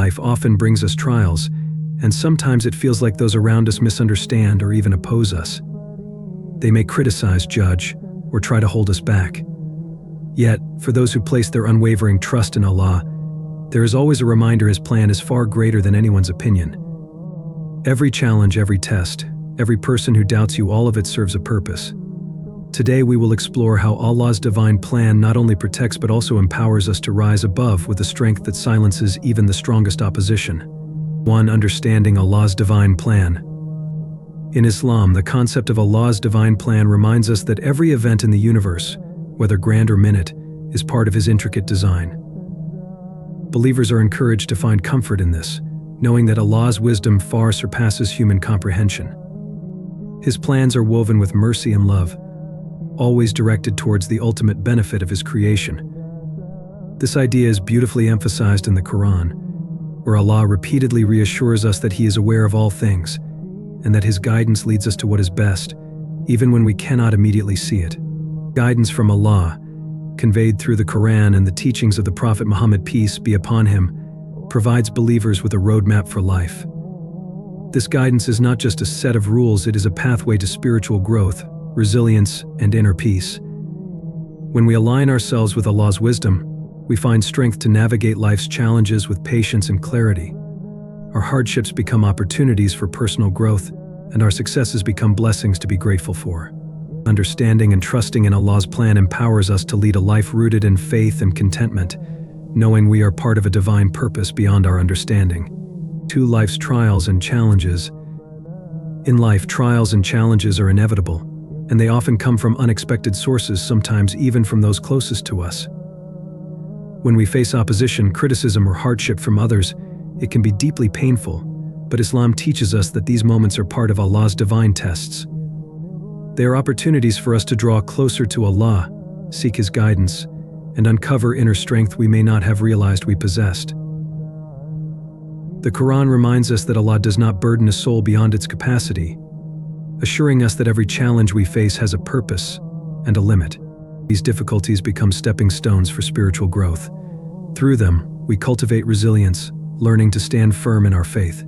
life often brings us trials, and sometimes it feels like those around us misunderstand or even oppose us. They may criticize, judge, or try to hold us back. Yet, for those who place their unwavering trust in Allah, there is always a reminder His plan is far greater than anyone's opinion. Every challenge, every test, every person who doubts you, all of it serves a purpose. Today we will explore how Allah's divine plan not only protects but also empowers us to rise above with a strength that silences even the strongest opposition. 1. Understanding Allah's divine plan. In Islam, the concept of Allah's divine plan reminds us that every event in the universe, whether grand or minute, is part of His intricate design. Believers are encouraged to find comfort in this, knowing that Allah's wisdom far surpasses human comprehension. His plans are woven with mercy and love, always directed towards the ultimate benefit of His creation. This idea is beautifully emphasized in the Quran, where Allah repeatedly reassures us that He is aware of all things, and that His guidance leads us to what is best, even when we cannot immediately see it. Guidance from Allah, conveyed through the Quran and the teachings of the Prophet Muhammad, peace be upon him, provides believers with a roadmap for life. This guidance is not just a set of rules, it is a pathway to spiritual growth, resilience, and inner peace. When we align ourselves with Allah's wisdom, we find strength to navigate life's challenges with patience and clarity. Our hardships become opportunities for personal growth, and our successes become blessings to be grateful for. Understanding and trusting in Allah's plan empowers us to lead a life rooted in faith and contentment, knowing we are part of a divine purpose beyond our understanding. 2. Life's trials and challenges. In life, trials and challenges are inevitable, and they often come from unexpected sources, sometimes even from those closest to us. When we face opposition, criticism, or hardship from others, it can be deeply painful, but Islam teaches us that these moments are part of Allah's divine tests. They are opportunities for us to draw closer to Allah, seek His guidance, and uncover inner strength we may not have realized we possessed. The Quran reminds us that Allah does not burden a soul beyond its capacity, assuring us that every challenge we face has a purpose and a limit. These difficulties become stepping stones for spiritual growth. Through them, we cultivate resilience, learning to stand firm in our faith.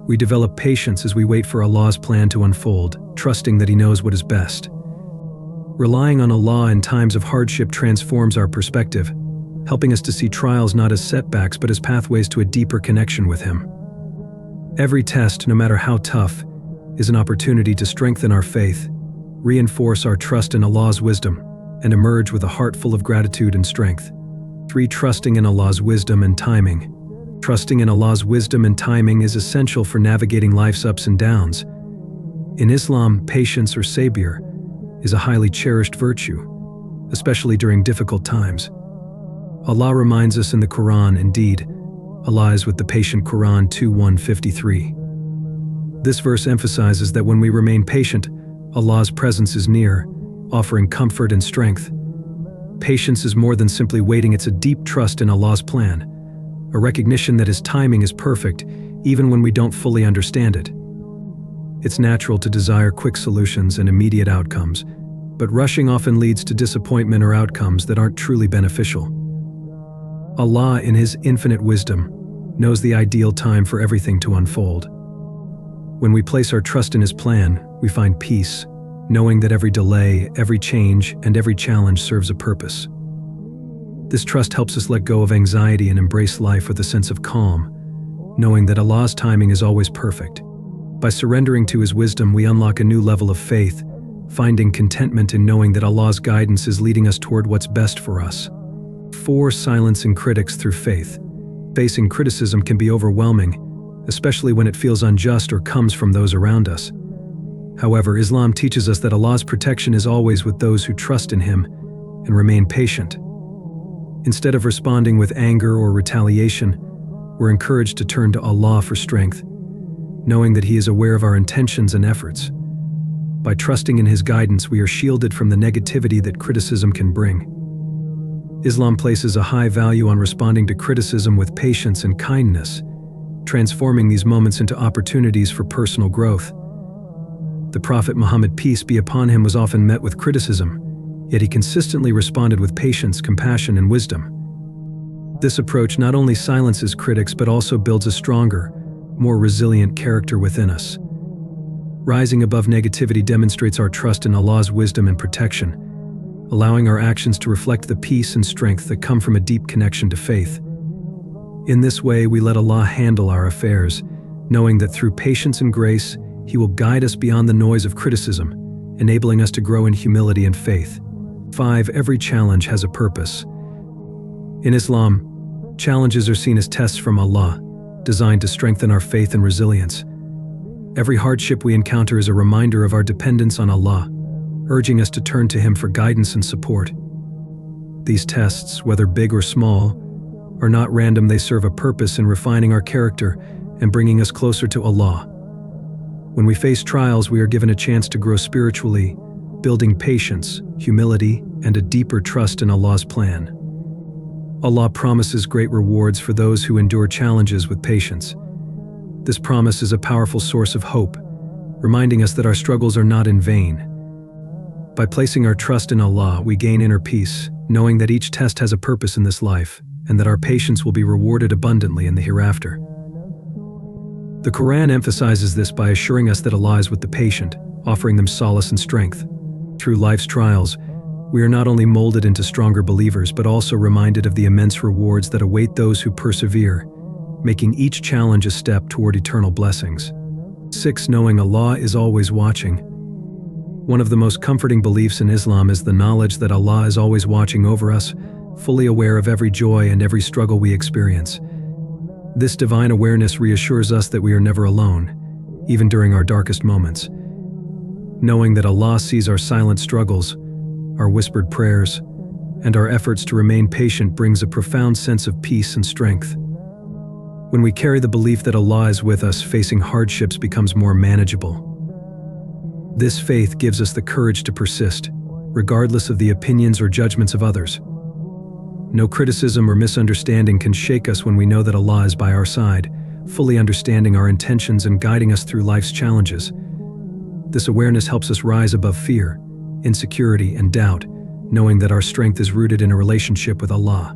We develop patience as we wait for Allah's plan to unfold, trusting that He knows what is best. Relying on Allah in times of hardship transforms our perspective, helping us to see trials not as setbacks but as pathways to a deeper connection with Him. Every test, no matter how tough, is an opportunity to strengthen our faith, reinforce our trust in Allah's wisdom, and emerge with a heart full of gratitude and strength. 3. Trusting in Allah's wisdom and timing. Trusting in Allah's wisdom and timing is essential for navigating life's ups and downs. In Islam, patience or sabr is a highly cherished virtue, especially during difficult times. Allah reminds us in the Quran, indeed, Allah is with the patient. Quran 2:153. This verse emphasizes that when we remain patient, Allah's presence is near, offering comfort and strength. Patience is more than simply waiting, it's a deep trust in Allah's plan, a recognition that His timing is perfect, even when we don't fully understand it. It's natural to desire quick solutions and immediate outcomes, but rushing often leads to disappointment or outcomes that aren't truly beneficial. Allah, in His infinite wisdom, knows the ideal time for everything to unfold. When we place our trust in His plan, we find peace, knowing that every delay, every change, and every challenge serves a purpose. This trust helps us let go of anxiety and embrace life with a sense of calm, knowing that Allah's timing is always perfect. By surrendering to His wisdom, we unlock a new level of faith, finding contentment in knowing that Allah's guidance is leading us toward what's best for us. 4. Silencing critics through faith. Facing criticism can be overwhelming, especially when it feels unjust or comes from those around us. However, Islam teaches us that Allah's protection is always with those who trust in Him and remain patient. Instead of responding with anger or retaliation, we're encouraged to turn to Allah for strength, knowing that He is aware of our intentions and efforts. By trusting in His guidance, we are shielded from the negativity that criticism can bring. Islam places a high value on responding to criticism with patience and kindness, transforming these moments into opportunities for personal growth. The Prophet Muhammad, peace be upon him, was often met with criticism, yet he consistently responded with patience, compassion, and wisdom. This approach not only silences critics but also builds a stronger, more resilient character within us. Rising above negativity demonstrates our trust in Allah's wisdom and protection, allowing our actions to reflect the peace and strength that come from a deep connection to faith. In this way, we let Allah handle our affairs, knowing that through patience and grace, He will guide us beyond the noise of criticism, enabling us to grow in humility and faith. 5. Every challenge has a purpose. In Islam, challenges are seen as tests from Allah, designed to strengthen our faith and resilience. Every hardship we encounter is a reminder of our dependence on Allah, urging us to turn to Him for guidance and support. These tests, whether big or small, are not random. They serve a purpose in refining our character and bringing us closer to Allah. When we face trials, we are given a chance to grow spiritually, building patience, humility, and a deeper trust in Allah's plan. Allah promises great rewards for those who endure challenges with patience. This promise is a powerful source of hope, reminding us that our struggles are not in vain. By placing our trust in Allah, we gain inner peace, knowing that each test has a purpose in this life, and that our patience will be rewarded abundantly in the hereafter. The Quran emphasizes this by assuring us that Allah is with the patient, offering them solace and strength. Through life's trials, we are not only molded into stronger believers but also reminded of the immense rewards that await those who persevere, making each challenge a step toward eternal blessings. 6. Knowing Allah is always watching. One of the most comforting beliefs in Islam is the knowledge that Allah is always watching over us, fully aware of every joy and every struggle we experience. This divine awareness reassures us that we are never alone, even during our darkest moments. Knowing that Allah sees our silent struggles, our whispered prayers, and our efforts to remain patient brings a profound sense of peace and strength. When we carry the belief that Allah is with us, facing hardships becomes more manageable. This faith gives us the courage to persist, regardless of the opinions or judgments of others. No criticism or misunderstanding can shake us when we know that Allah is by our side, fully understanding our intentions and guiding us through life's challenges. This awareness helps us rise above fear, insecurity, and doubt, knowing that our strength is rooted in a relationship with Allah.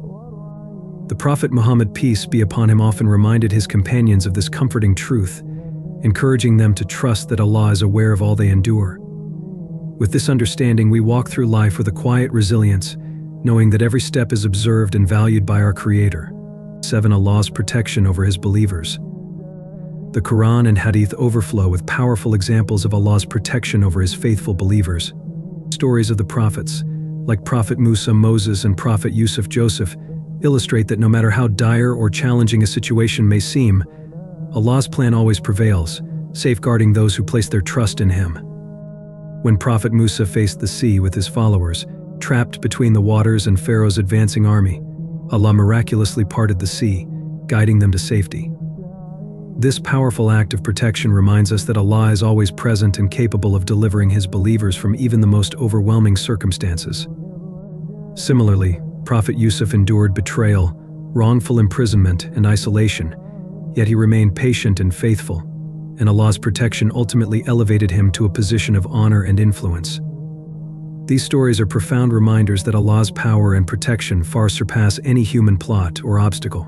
The Prophet Muhammad, peace be upon him, often reminded his companions of this comforting truth, encouraging them to trust that Allah is aware of all they endure. With this understanding, we walk through life with a quiet resilience, knowing that every step is observed and valued by our Creator. 7. Allah's protection over His believers. The Quran and Hadith overflow with powerful examples of Allah's protection over His faithful believers. Stories of the prophets, like Prophet Musa, Moses, and Prophet Yusuf, Joseph, illustrate that no matter how dire or challenging a situation may seem, Allah's plan always prevails, safeguarding those who place their trust in Him. When Prophet Musa faced the sea with his followers, trapped between the waters and Pharaoh's advancing army, Allah miraculously parted the sea, guiding them to safety. This powerful act of protection reminds us that Allah is always present and capable of delivering His believers from even the most overwhelming circumstances. Similarly, Prophet Yusuf endured betrayal, wrongful imprisonment, and isolation, yet he remained patient and faithful, and Allah's protection ultimately elevated him to a position of honor and influence. These stories are profound reminders that Allah's power and protection far surpass any human plot or obstacle.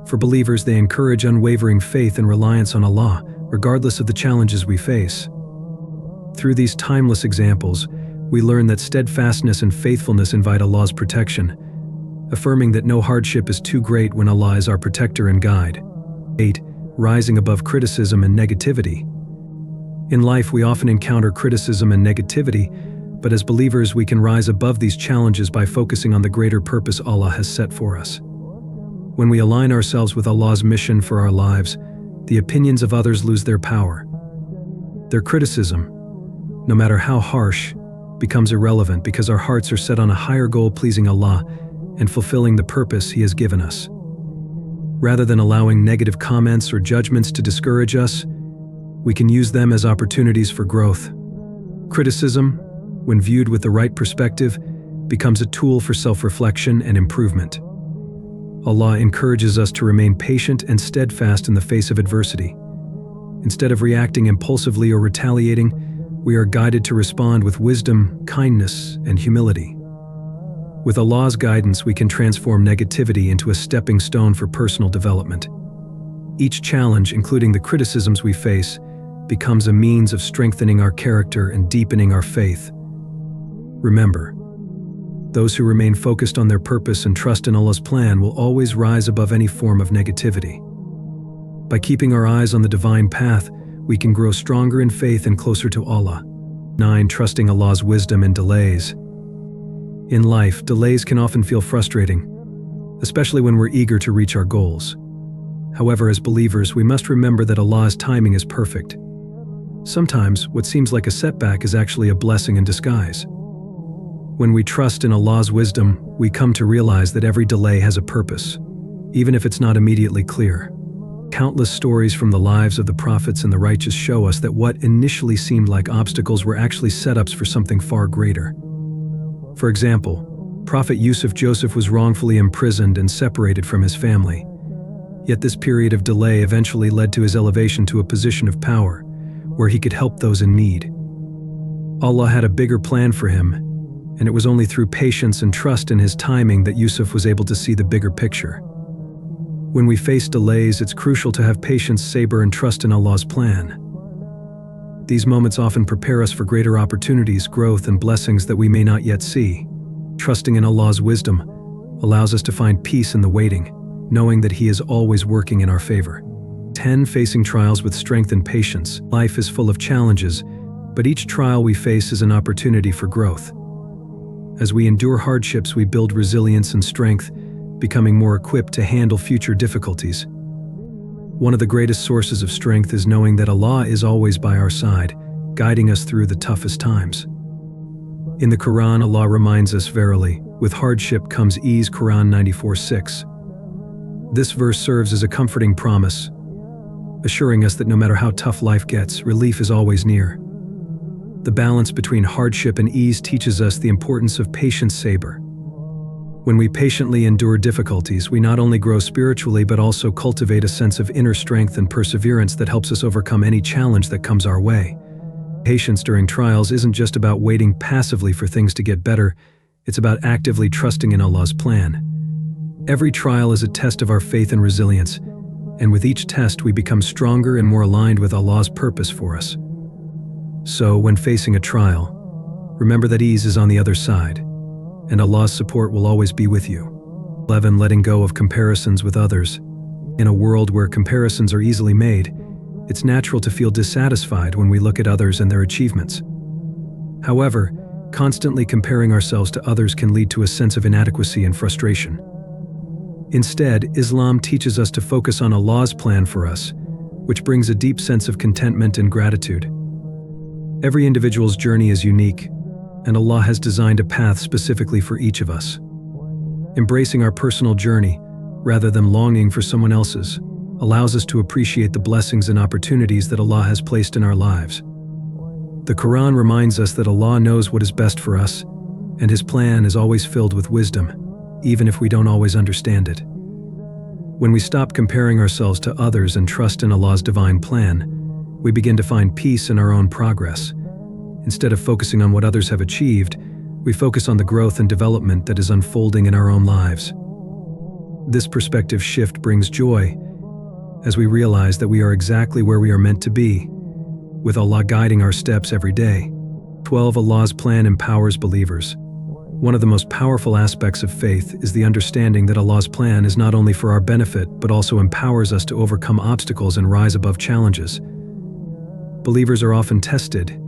For believers, they encourage unwavering faith and reliance on Allah, regardless of the challenges we face. Through these timeless examples, we learn that steadfastness and faithfulness invite Allah's protection, affirming that no hardship is too great when Allah is our protector and guide. 8. Rising above criticism and negativity. In life, we often encounter criticism and negativity, but as believers, we can rise above these challenges by focusing on the greater purpose Allah has set for us. When we align ourselves with Allah's mission for our lives, the opinions of others lose their power. Their criticism, no matter how harsh, becomes irrelevant because our hearts are set on a higher goal, pleasing Allah and fulfilling the purpose He has given us. Rather than allowing negative comments or judgments to discourage us, we can use them as opportunities for growth. Criticism, when viewed with the right perspective, becomes a tool for self-reflection and improvement. Allah encourages us to remain patient and steadfast in the face of adversity. Instead of reacting impulsively or retaliating, we are guided to respond with wisdom, kindness, and humility. With Allah's guidance, we can transform negativity into a stepping stone for personal development. Each challenge, including the criticisms we face, becomes a means of strengthening our character and deepening our faith. Remember, those who remain focused on their purpose and trust in Allah's plan will always rise above any form of negativity. By keeping our eyes on the divine path, we can grow stronger in faith and closer to Allah. 9. Trusting Allah's wisdom in delays. In life, delays can often feel frustrating, especially when we're eager to reach our goals. However, as believers, we must remember that Allah's timing is perfect. Sometimes, what seems like a setback is actually a blessing in disguise. When we trust in Allah's wisdom, we come to realize that every delay has a purpose, even if it's not immediately clear. Countless stories from the lives of the prophets and the righteous show us that what initially seemed like obstacles were actually setups for something far greater. For example, Prophet Joseph was wrongfully imprisoned and separated from his family. Yet this period of delay eventually led to his elevation to a position of power, where he could help those in need. Allah had a bigger plan for him, and it was only through patience and trust in His timing that Yusuf was able to see the bigger picture. When we face delays, it's crucial to have patience, sabr, and trust in Allah's plan. These moments often prepare us for greater opportunities, growth, and blessings that we may not yet see. Trusting in Allah's wisdom allows us to find peace in the waiting, knowing that He is always working in our favor. 10. Facing trials with strength and patience. Life is full of challenges, but each trial we face is an opportunity for growth. As we endure hardships, we build resilience and strength, becoming more equipped to handle future difficulties. One of the greatest sources of strength is knowing that Allah is always by our side, guiding us through the toughest times. In the Quran, Allah reminds us, "Verily, with hardship comes ease." Quran 94:6. This verse serves as a comforting promise, assuring us that no matter how tough life gets, relief is always near. The balance between hardship and ease teaches us the importance of patience, sabr. When we patiently endure difficulties, we not only grow spiritually but also cultivate a sense of inner strength and perseverance that helps us overcome any challenge that comes our way. Patience during trials isn't just about waiting passively for things to get better, it's about actively trusting in Allah's plan. Every trial is a test of our faith and resilience, and with each test we become stronger and more aligned with Allah's purpose for us. So, when facing a trial, remember that ease is on the other side, and Allah's support will always be with you. 11. Letting go of comparisons with others. In a world where comparisons are easily made, it's natural to feel dissatisfied when we look at others and their achievements. However, constantly comparing ourselves to others can lead to a sense of inadequacy and frustration. Instead, Islam teaches us to focus on Allah's plan for us, which brings a deep sense of contentment and gratitude. Every individual's journey is unique, and Allah has designed a path specifically for each of us. Embracing our personal journey, rather than longing for someone else's, allows us to appreciate the blessings and opportunities that Allah has placed in our lives. The Quran reminds us that Allah knows what is best for us, and His plan is always filled with wisdom, even if we don't always understand it. When we stop comparing ourselves to others and trust in Allah's divine plan, we begin to find peace in our own progress. Instead of focusing on what others have achieved, we focus on the growth and development that is unfolding in our own lives. This perspective shift brings joy, as we realize that we are exactly where we are meant to be, with Allah guiding our steps every day. 12. Allah's plan empowers believers. One of the most powerful aspects of faith is the understanding that Allah's plan is not only for our benefit but also empowers us to overcome obstacles and rise above challenges. Believers are often tested,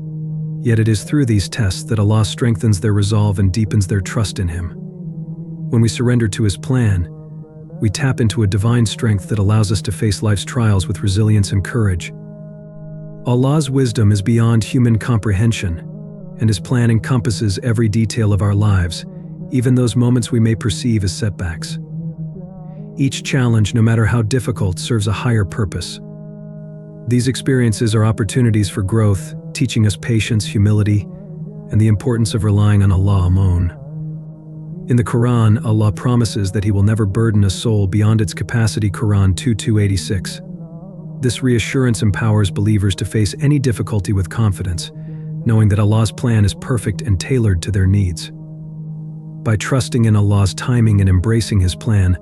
yet it is through these tests that Allah strengthens their resolve and deepens their trust in Him. When we surrender to His plan, we tap into a divine strength that allows us to face life's trials with resilience and courage. Allah's wisdom is beyond human comprehension, and His plan encompasses every detail of our lives, even those moments we may perceive as setbacks. Each challenge, no matter how difficult, serves a higher purpose. These experiences are opportunities for growth, teaching us patience, humility, and the importance of relying on Allah alone. In the Quran, Allah promises that He will never burden a soul beyond its capacity. Quran 2:86. This reassurance empowers believers to face any difficulty with confidence, knowing that Allah's plan is perfect and tailored to their needs. By trusting in Allah's timing and embracing His plan,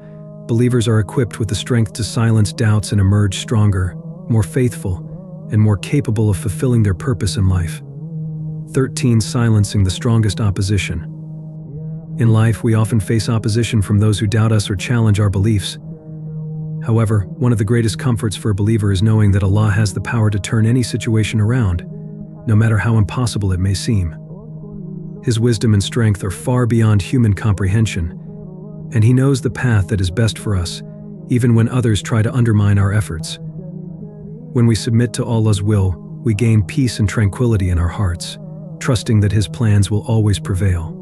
believers are equipped with the strength to silence doubts and emerge stronger, more faithful, and more capable of fulfilling their purpose in life. 13. Silencing the strongest opposition. In life, we often face opposition from those who doubt us or challenge our beliefs. However, one of the greatest comforts for a believer is knowing that Allah has the power to turn any situation around, no matter how impossible it may seem. His wisdom and strength are far beyond human comprehension, and He knows the path that is best for us, even when others try to undermine our efforts. When we submit to Allah's will, we gain peace and tranquility in our hearts, trusting that His plans will always prevail.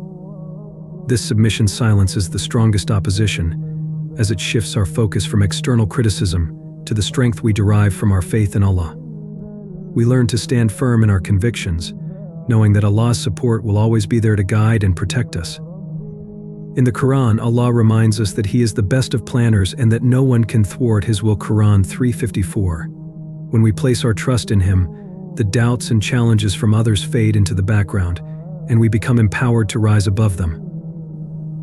This submission silences the strongest opposition, as it shifts our focus from external criticism to the strength we derive from our faith in Allah. We learn to stand firm in our convictions, knowing that Allah's support will always be there to guide and protect us. In the Quran, Allah reminds us that He is the best of planners and that no one can thwart His will. Quran 3:54. When we place our trust in Him, the doubts and challenges from others fade into the background, and we become empowered to rise above them.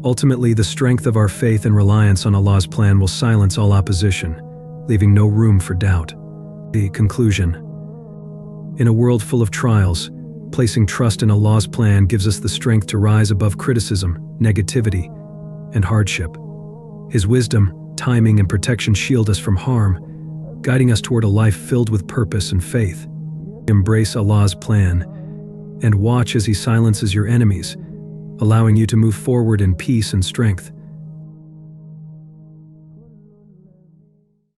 Ultimately, the strength of our faith and reliance on Allah's plan will silence all opposition, leaving no room for doubt. The conclusion. In a world full of trials, placing trust in Allah's plan gives us the strength to rise above criticism, negativity, and hardship. His wisdom, timing, and protection shield us from harm, guiding us toward a life filled with purpose and faith. Embrace Allah's plan and watch as He silences your enemies, allowing you to move forward in peace and strength.